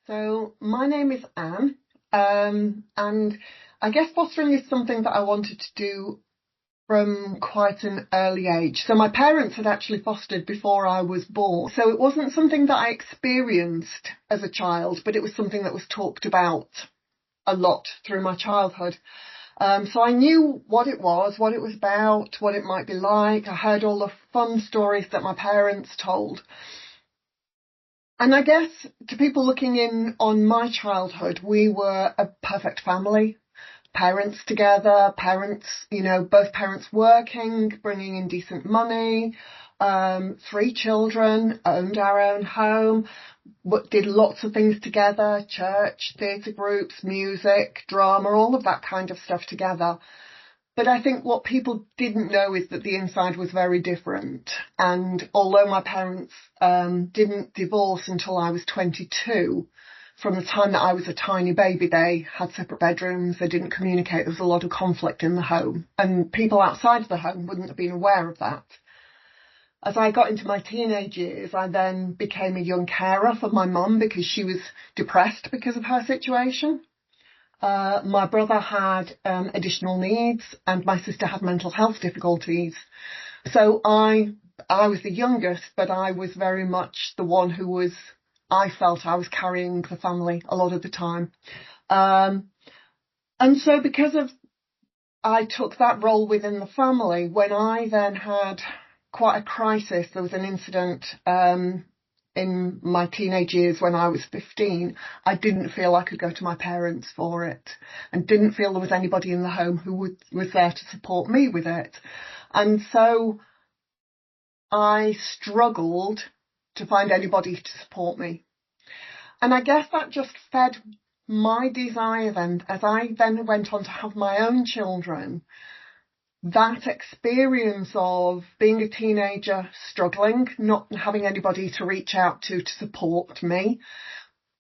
So my name is Anne, and I guess fostering is something that I wanted to do from quite an early age. So my parents had actually fostered before I was born. So it wasn't something that I experienced as a child, but it was something that was talked about a lot through my childhood. So I knew what it was about, what it might be like. I heard all the fun stories that my parents told. And I guess to people looking in on my childhood, we were a perfect family. Parents together, both parents working, bringing in decent money, 3 children, owned our own home, did lots of things together, church, theatre groups, music, drama, all of that kind of stuff together. But I think what people didn't know is that the inside was very different. And although my parents didn't divorce until I was 22, from the time that I was a tiny baby, they had separate bedrooms, they didn't communicate, there was a lot of conflict in the home. And people outside of the home wouldn't have been aware of that. As I got into my teenage years, I then became a young carer for my mum because she was depressed because of her situation. My brother had additional needs and my sister had mental health difficulties. So I was the youngest, but I was very much the one I felt I was carrying the family a lot of the time. And so I took that role within the family, when I then had quite a crisis, there was an incident in my teenage years when I was 15, I didn't feel I could go to my parents for it and didn't feel there was anybody in the home who was there to support me with it. And so I struggled to find anybody to support me. And I guess that just fed my desire then, as I then went on to have my own children, that experience of being a teenager, struggling, not having anybody to reach out to support me,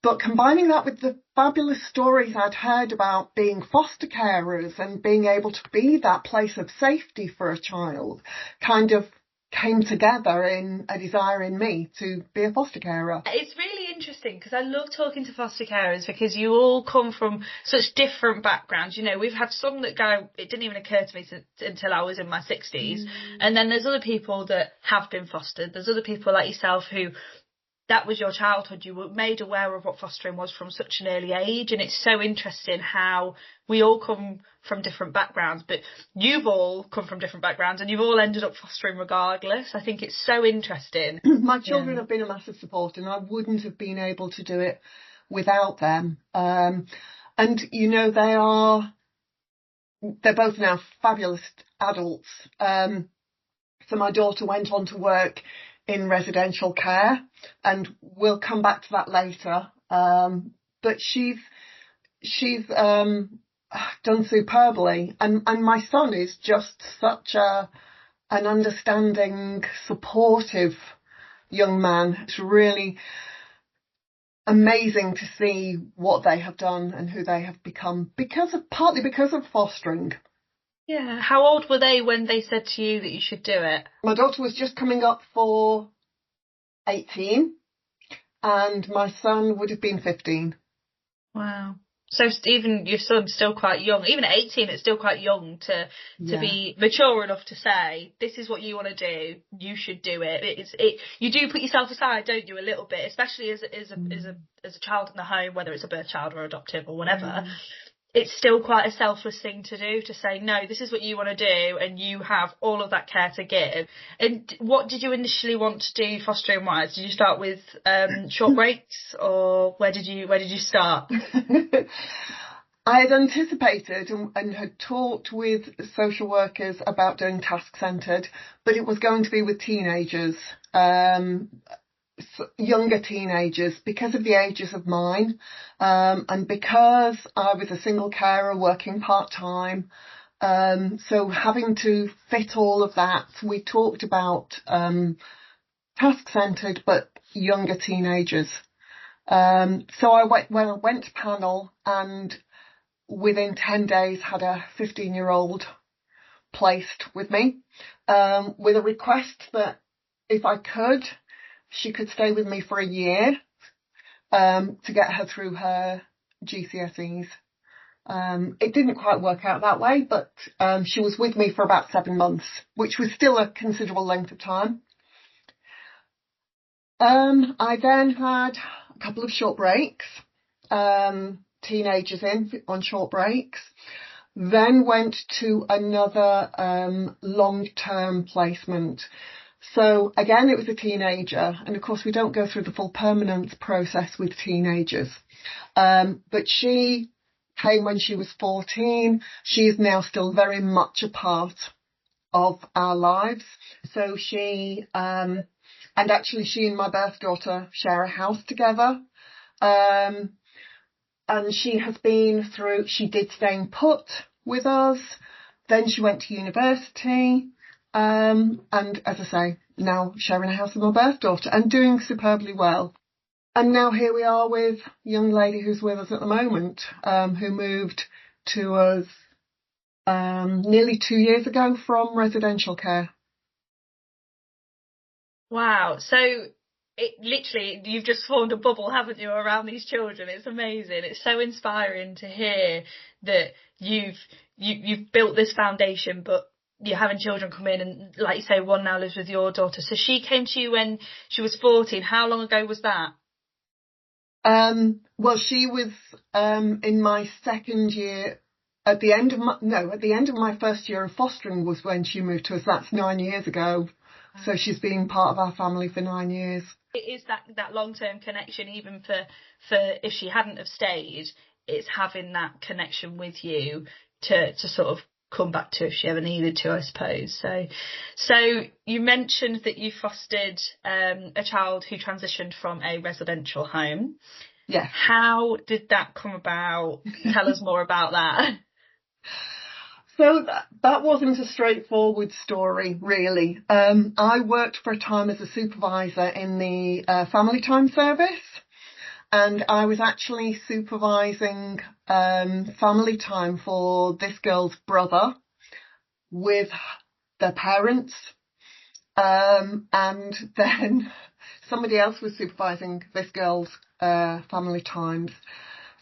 but combining that with the fabulous stories I'd heard about being foster carers and being able to be that place of safety for a child, kind of came together in a desire in me to be a foster carer. It's really interesting because I love talking to foster carers because you all come from such different backgrounds. You know, we've had some that it didn't even occur to me until I was in my 60s. And then there's other people that have been fostered. There's other people like yourself who that was your childhood. You were made aware of what fostering was from such an early age. And it's so interesting how we all come from different backgrounds, but you've all come from different backgrounds and you've all ended up fostering regardless. I think it's so interesting. My children have been a massive support and I wouldn't have been able to do it without them. And, you know, they're both now fabulous adults. So my daughter went on to work in residential care, and we'll come back to that later. But she's done superbly, and my son is just such an understanding, supportive young man. It's really amazing to see what they have done and who they have become partly because of fostering. Yeah. How old were they when they said to you that you should do it? My daughter was just coming up for 18 and my son would have been 15. Wow. So even your son's still quite young. Even at 18, it's still quite young to be mature enough to say, this is what you want to do, you should do it. You do put yourself aside, don't you, a little bit, especially as a child in the home, whether it's a birth child or adoptive or whatever. It's still quite a selfless thing to do, to say, no, this is what you want to do, and you have all of that care to give. And what did you initially want to do fostering wise? Did you start with short breaks, or where did you start? I had anticipated and had talked with social workers about doing task-centred, but it was going to be with teenagers, younger teenagers, because of the ages of mine, and because I was a single carer working part-time, so having to fit all of that, we talked about task-centred but younger teenagers. So I went to panel, and within 10 days had a 15-year-old placed with me, with a request that if I could, she could stay with me for a year. to get her through her GCSEs. It didn't quite work out that way, but she was with me for about 7 months, which was still a considerable length of time. I then had a couple of short breaks, teenagers on short breaks, then went to another long-term placement. So again, it was a teenager, and of course we don't go through the full permanence process with teenagers. But she came when she was 14. She is now still very much a part of our lives. So she, and actually she and my birth daughter share a house together. And she has been through, she did staying put with us. Then she went to university. And as I say, now sharing a house with my birth daughter and doing superbly well. And now here we are with a young lady who's with us at the moment, who moved to us nearly 2 years ago from residential care. Wow. So it literally, you've just formed a bubble, haven't you, around these children? It's amazing. It's so inspiring to hear that you've built this foundation, but you're having children come in, and like you say, one now lives with your daughter. So she came to you when she was 14. How long ago was that? Well, she was in my second year. At the end of my first year of fostering was when she moved to us. That's 9 years ago. So she's been part of our family for 9 years. It is that long-term connection, even for if she hadn't have stayed, it's having that connection with you to sort of come back to if she ever needed to, I suppose. So you mentioned that you fostered a child who transitioned from a residential home. Yes. How did that come about? Tell us more about that. So that wasn't a straightforward story, really. I worked for a time as a supervisor in the family time service, and I was actually supervising family time for this girl's brother with their parents, and then somebody else was supervising this girl's family time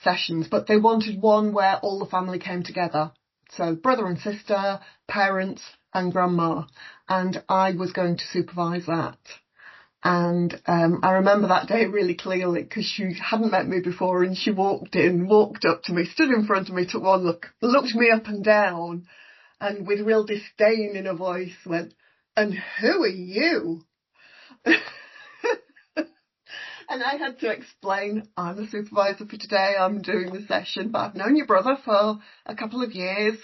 sessions, but they wanted one where all the family came together. So brother and sister, parents and grandma, and I was going to supervise that. And I remember that day really clearly because she hadn't met me before, and she walked up to me, stood in front of me, took one look, looked me up and down, and with real disdain in her voice went, "And who are you?" And I had to explain, I'm a supervisor for today, I'm doing the session, but I've known your brother for a couple of years,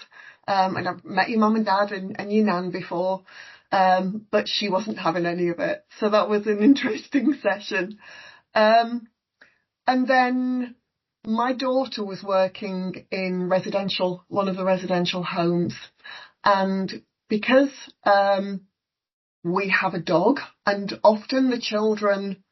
and I've met your mum and dad and your nan before, but she wasn't having any of it. So that was an interesting session. And then my daughter was working in one of the residential homes, and because we have a dog, and often the children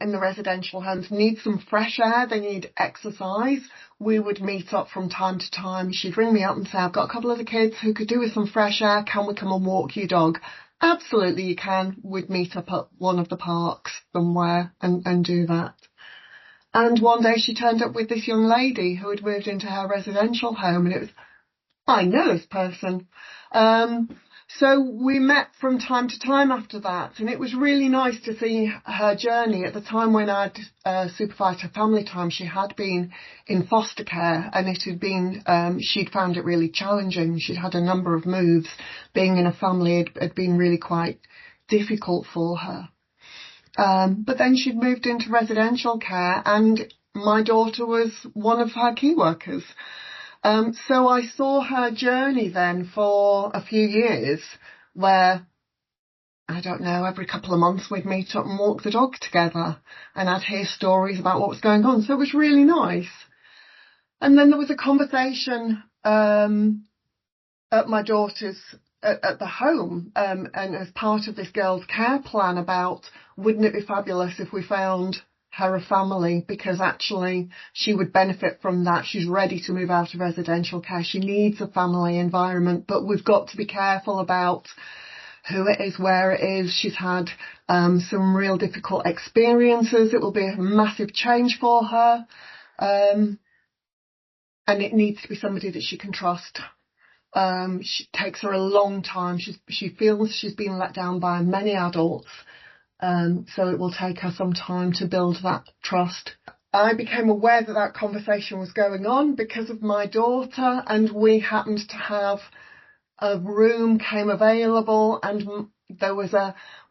in the residential homes need some fresh air, they need exercise, we would meet up from time to time. She'd ring me up and say, "I've got a couple of the kids who could do with some fresh air, can we come and walk your dog?" Absolutely you can. We'd meet up at one of the parks somewhere and do that. And one day she turned up with this young lady who had moved into her residential home, and it was, I know this person. So we met from time to time after that, and it was really nice to see her journey. At the time when I'd supervised her family time, she had been in foster care, and it had been, she'd found it really challenging. She'd had a number of moves. Being in a family had been really quite difficult for her. But then she'd moved into residential care, and my daughter was one of her key workers. So I saw her journey then for a few years where, I don't know, every couple of months we'd meet up and walk the dog together, and I'd hear stories about what was going on. So it was really nice. And then there was a conversation at my daughter's, at the home, and as part of this girl's care plan about, wouldn't it be fabulous if we found her a family, because actually she would benefit from that. She's ready to move out of residential care. She needs a family environment, but we've got to be careful about who it is, where it is. She's had some real difficult experiences. It will be a massive change for her. And it needs to be somebody that she can trust. It takes her a long time. She feels she's been let down by many adults. So it will take her some time to build that trust. I became aware that that conversation was going on because of my daughter, and we happened to have a room came available, and there was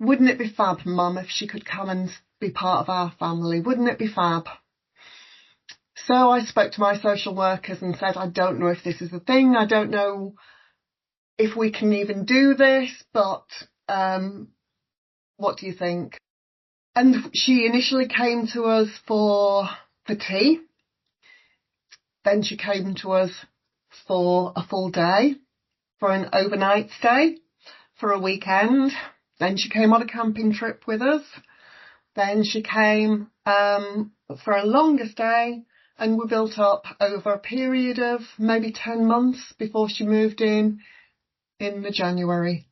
wouldn't it be fab, Mum, if she could come and be part of our family? Wouldn't it be fab? So I spoke to my social workers and said, I don't know if this is a thing. I don't know if we can even do this, but what do you think? And she initially came to us for tea. Then she came to us for a full day, for an overnight stay, for a weekend. Then she came on a camping trip with us. Then she came for a longer stay, and we built up over a period of maybe 10 months before she moved in the January.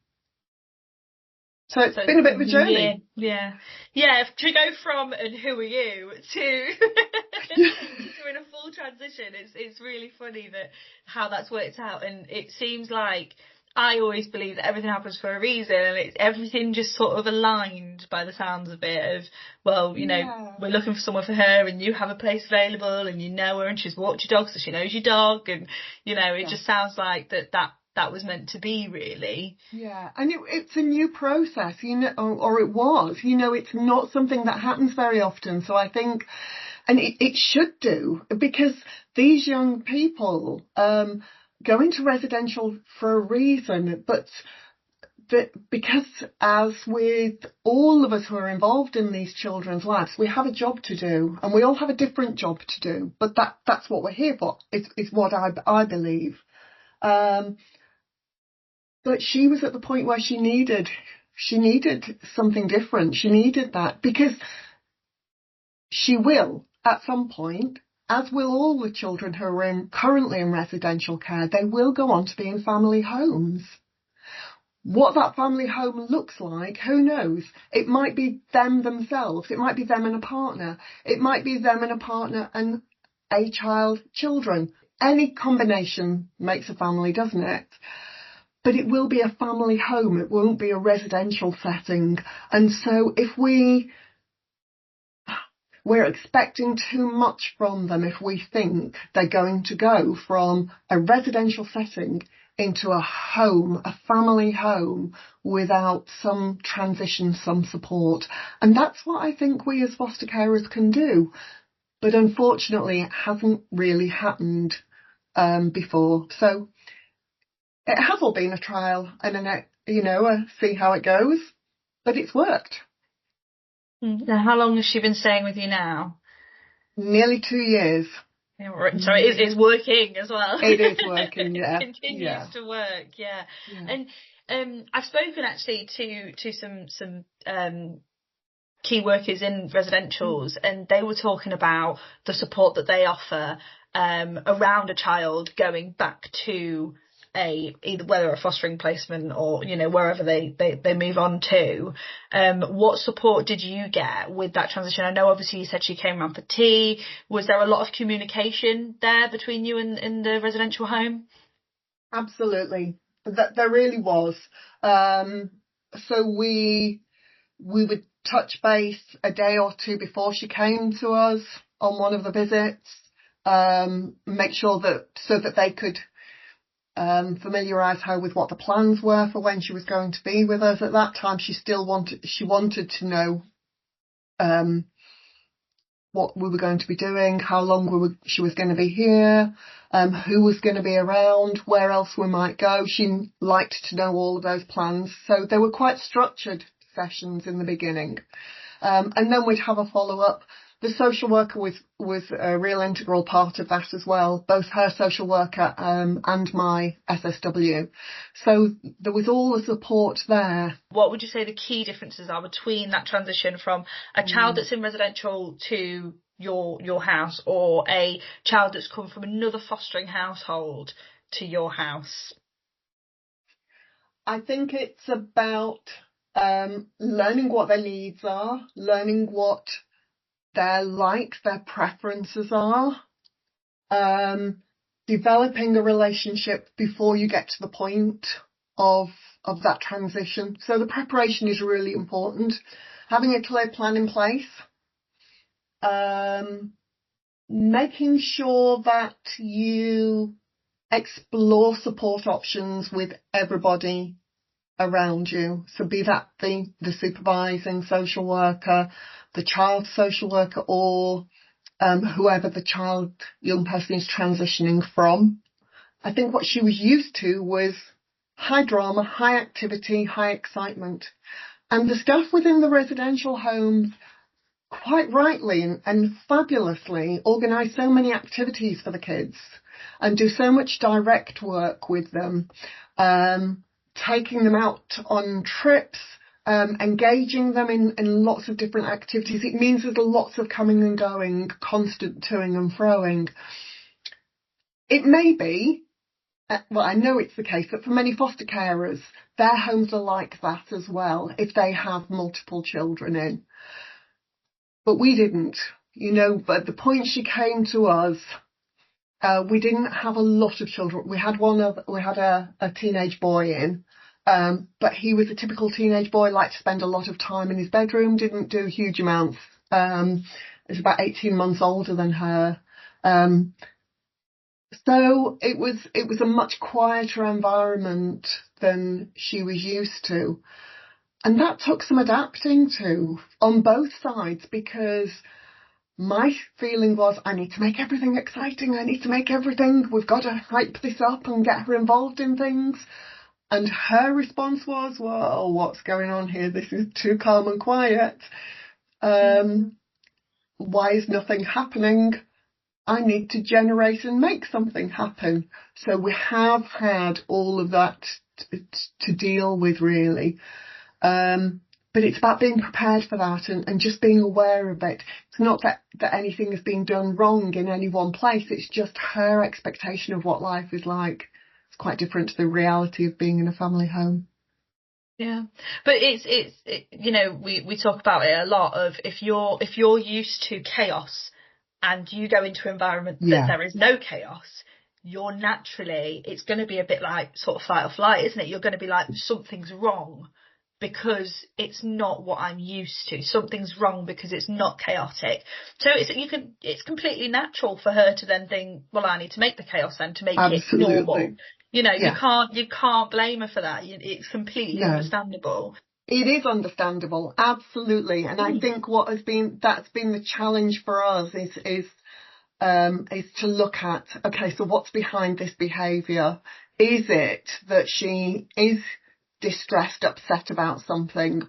So it's been a bit of a journey. Yeah. To go from "and who are you" to doing a full transition, it's really funny that how that's worked out. And it seems like I always believe that everything happens for a reason, and everything just sort of aligned by the sounds of it. Of, well, you know, we're looking for someone for her, and you have a place available, and you know her, and she's walked your dog, so she knows your dog, and you know, it just sounds like that was meant to be, really. Yeah, and it's a new process, you know, or it was, you know, it's not something that happens very often. So I think, and it should do, because these young people go into residential for a reason, but because as with all of us who are involved in these children's lives, we have a job to do, and we all have a different job to do, but that's what we're here for, is what I believe. But she was at the point where she needed something different. She needed that, because she will, at some point, as will all the children who are currently in residential care, they will go on to be in family homes. What that family home looks like, who knows? It might be them themselves. It might be them and a partner. It might be them and a partner and a child, children. Any combination makes a family, doesn't it? But it will be a family home. It won't be a residential setting. And so if we're expecting too much from them if we think they're going to go from a residential setting into a home, a family home, without some transition, some support. And that's what I think we as foster carers can do. But unfortunately, it hasn't really happened before. So it has all been a trial and see how it goes, but it's worked. Now, how long has she been staying with you now? Nearly 2 years. So it's working as well. It is working, yeah. It continues to work, yeah. And I've spoken actually to some key workers in residentials, and they were talking about the support that they offer around a child going back to either whether a fostering placement or, you know, wherever they move on to. What support did you get with that transition? I know obviously you said she came around for tea. Was there a lot of communication there between you and the residential home? Absolutely. There really was. So we would touch base a day or two before she came to us on one of the visits, make sure that they could familiarise her with what the plans were for when she was going to be with us. At that time, she wanted to know what we were going to be doing, how long she was going to be here, who was going to be around, where else we might go. She liked to know all of those plans. So they were quite structured sessions in the beginning. And then we'd have a follow-up. The social worker was a real integral part of that as well, both her social worker and my SSW. So there was all the support there. What would you say the key differences are between that transition from a child that's in residential to your house, or a child that's come from another fostering household to your house? I think it's about learning what their needs are, learning what their likes, their preferences are, developing a relationship before you get to the point of that transition. So the preparation is really important. Having a clear plan in place, making sure that you explore support options with everybody around you. So be that the supervising social worker, the child social worker, or whoever the young person is transitioning from. I think what she was used to was high drama, high activity, high excitement. And the staff within the residential homes, quite rightly and fabulously, organise so many activities for the kids and do so much direct work with them, taking them out on trips, engaging them in lots of different activities. It means there's lots of coming and going, constant toing and froing. It may be, well, I know it's the case, that for many foster carers, their homes are like that as well, if they have multiple children in. But we didn't, but the point she came to us, we didn't have a lot of children. We had a teenage boy in, but he was a typical teenage boy, liked to spend a lot of time in his bedroom, didn't do huge amounts. He's about 18 months older than her. So it was a much quieter environment than she was used to. And that took some adapting to on both sides, because my feeling was, I need to make everything exciting. We've got to hype this up and get her involved in things. And her response was, well, what's going on here? This is too calm and quiet. Why is nothing happening? I need to generate and make something happen. So we have had all of that to deal with, really. But it's about being prepared for that and just being aware of it. It's not that anything is being done wrong in any one place. It's just her expectation of what life is like. It's quite different to the reality of being in a family home. Yeah, but it's we talk about it a lot of if you're used to chaos and you go into an environment that there is no chaos, you're naturally, it's going to be a bit like sort of fight or flight, isn't it? You're going to be like, something's wrong because it's not what I'm used to. Something's wrong because it's not chaotic. So it's completely natural for her to then think, well, I need to make the chaos then to make it normal. You can't blame her for that. It's completely understandable. It is understandable, absolutely. And I think that's been the challenge for us is to look at, okay, so what's behind this behaviour? Is it that she is distressed, upset about something,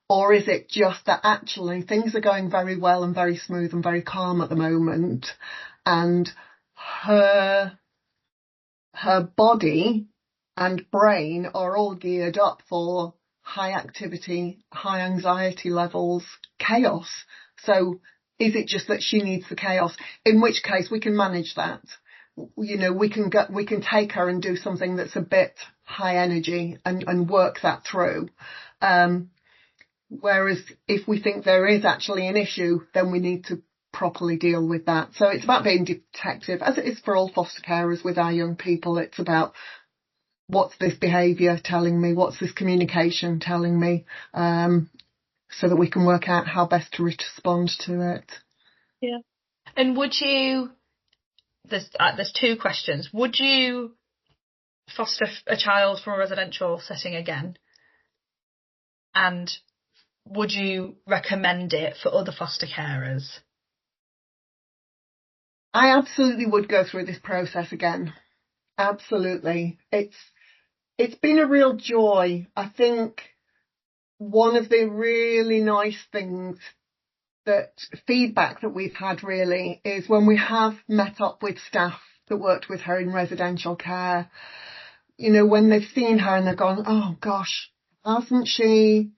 or is it just that actually things are going very well and very smooth and very calm at the moment, and her body and brain are all geared up for high activity, high anxiety levels, chaos? So is it just that she needs the chaos? In which case we can manage that. We can take her and do something that's a bit high energy and work that through. Whereas if we think there is actually an issue, then we need to properly deal with that. So it's about being detective, as it is for all foster carers with our young people. It's about, what's this behaviour telling me? What's this communication telling me? So that we can work out how best to respond to it. Yeah. And would you, there's two questions. Would you foster a child from a residential setting again? And would you recommend it for other foster carers? I absolutely would go through this process again. Absolutely. It's been a real joy. I think one of the really nice things, feedback that we've had really, is when we have met up with staff that worked with her in residential care, when they've seen her and they've gone, oh gosh, hasn't she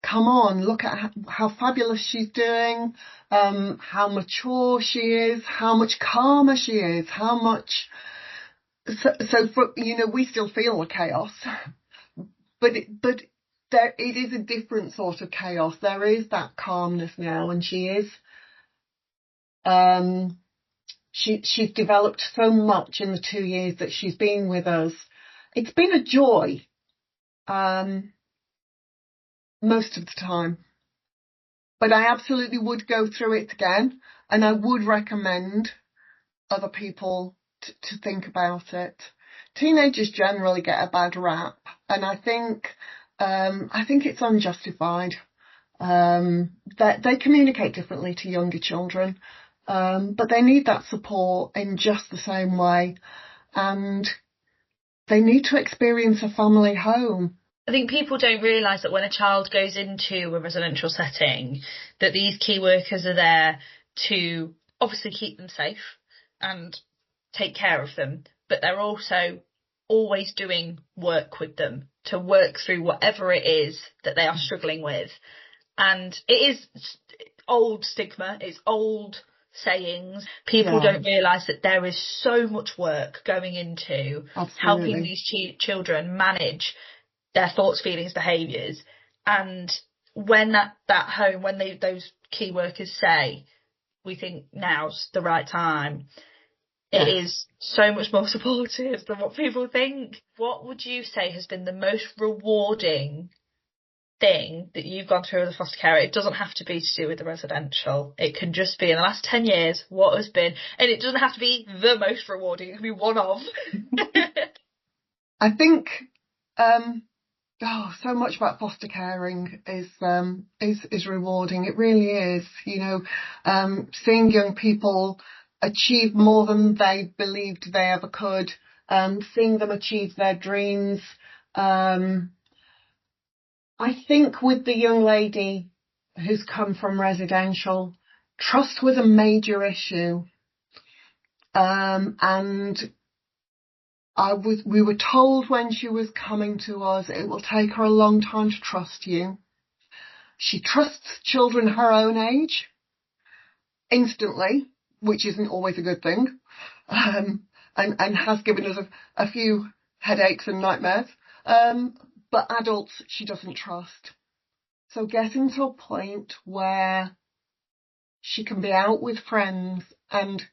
come on, look at how fabulous she's doing, how mature she is, how much calmer she is, we still feel the chaos, but there, it is a different sort of chaos. There is that calmness now, and she's developed so much in the 2 years that she's been with us. It's been a joy, most of the time. But I absolutely would go through it again, and I would recommend other people to think about it. Teenagers generally get a bad rap, and I think it's unjustified. They communicate differently to younger children, but they need that support in just the same way, and they need to experience a family home. I think people don't realise that when a child goes into a residential setting, that these key workers are there to obviously keep them safe and take care of them, but they're also always doing work with them to work through whatever it is that they are struggling with. And it is old stigma, it's old sayings. People don't realise that there is so much work going into helping these children manage their thoughts, feelings, behaviours. And when that home, when those key workers say, we think now's the right time, it is so much more supportive than what people think. What would you say has been the most rewarding thing that you've gone through as a foster carer? It doesn't have to be to do with the residential. It can just be in the last 10 years, what has been, and it doesn't have to be the most rewarding, it can be one of. I think so much about foster caring is rewarding. It really is. Seeing young people achieve more than they believed they ever could, seeing them achieve their dreams. I think with the young lady who's come from residential, trust was a major issue. And we were told when she was coming to us, it will take her a long time to trust you. She trusts children her own age instantly, which isn't always a good thing, and has given us a few headaches and nightmares. But adults, she doesn't trust. So getting to a point where she can be out with friends, and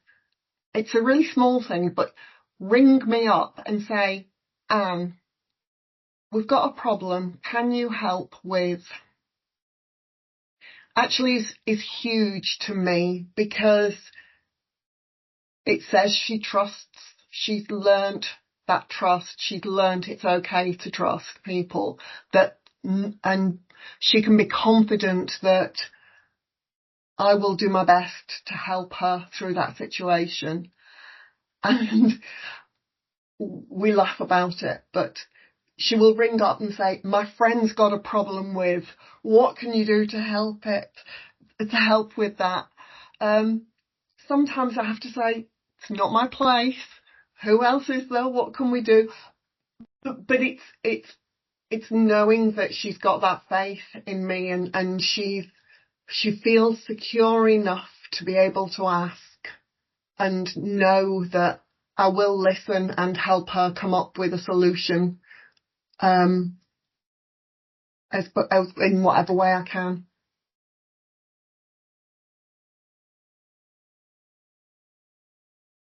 it's a really small thing, but ring me up and say, Anne, we've got a problem, can you help with? Actually is huge to me, because it says she trusts, she's learnt that trust, she's learnt it's okay to trust people, and she can be confident that I will do my best to help her through that situation. And we laugh about it, but she will ring up and say, my friend's got a problem with, what can you do to help with that? Sometimes I have to say, it's not my place. Who else is there? What can we do? But it's knowing that she's got that faith in me, and she feels secure enough to be able to ask and know that I will listen and help her come up with a solution, in whatever way I can.